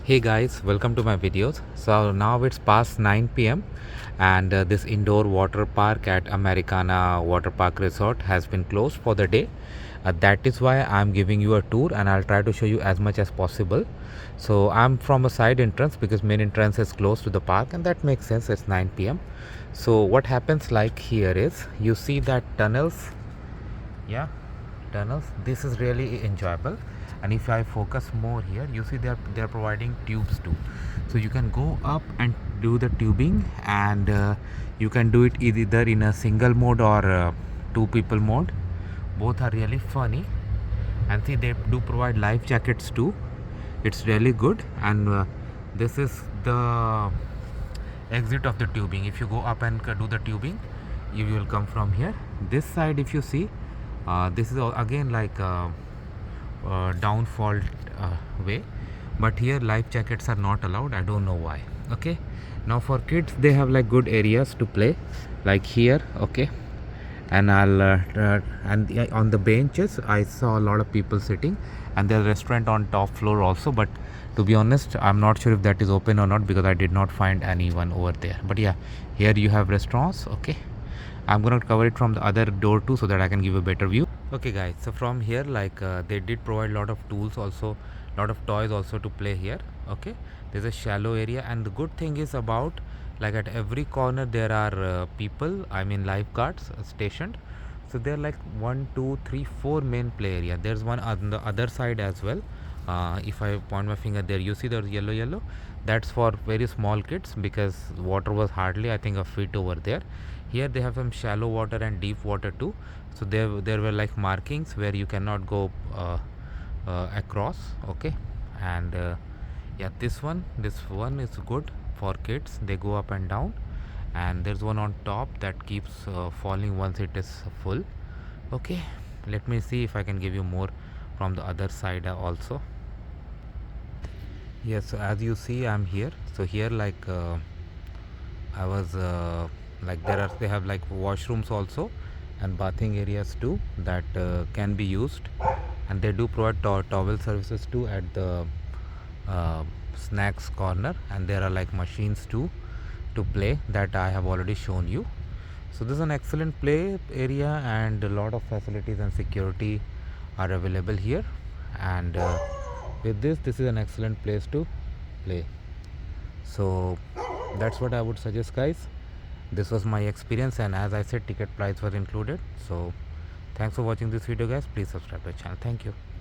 Hey guys, welcome to my videos. So now it's past 9 p.m. and this indoor water park at Americana Waterpark Resort has been closed for the day. That is why I'm giving you a tour and I'll try to show you as much as possible. So I'm from a side entrance because main entrance is close to the park, and that makes sense. It's 9 p.m. So what happens like here is you see that tunnels, yeah, tunnels. This is really enjoyable, and if I focus more here, you see they're providing tubes too, so you can go up and do the tubing, and you can do it either in a single mode or two people mode. Both are really funny, and see they do provide life jackets too. It's really good, and this is the exit of the tubing. If you go up and do the tubing, you will come from here. This side, if you see, this is again like downfall way, but here life jackets are not allowed. I don't know why. Okay, now for kids they have like good areas to play, like here. Okay, and on the benches I saw a lot of people sitting, and there's a restaurant on top floor also, but to be honest I'm not sure if that is open or not because I did not find anyone over there. But yeah, here you have restaurants. Okay, I'm gonna cover it from the other door too so that I can give a better view. Okay guys, so from here like they did provide a lot of tools also, lot of toys also to play here. Okay, there's a shallow area, and the good thing is about like at every corner there are people, I mean lifeguards stationed. So there are like 1 2 3 4 main play area. There's one on the other side as well. If I point my finger there, you see the yellow, that's for very small kids because water was hardly, I think, a feet over there. Here they have some shallow water and deep water too, so there were like markings where you cannot go across. Okay, and yeah, this one is good for kids. They go up and down, and there's one on top that keeps falling once it is full. Okay, let me see if I can give you more from the other side also. Yes, so as you see I'm here. So here like I was like they have like washrooms also and bathing areas too that can be used, and they do provide towel services too at the uh, snacks corner, and there are like machines too to play that I have already shown you. So this is an excellent play area, and a lot of facilities and security are available here, and with this is an excellent place to play. So that's what I would suggest guys. This was my experience, and as I said, ticket price was included. So thanks for watching this video guys. Please subscribe to the channel. Thank you.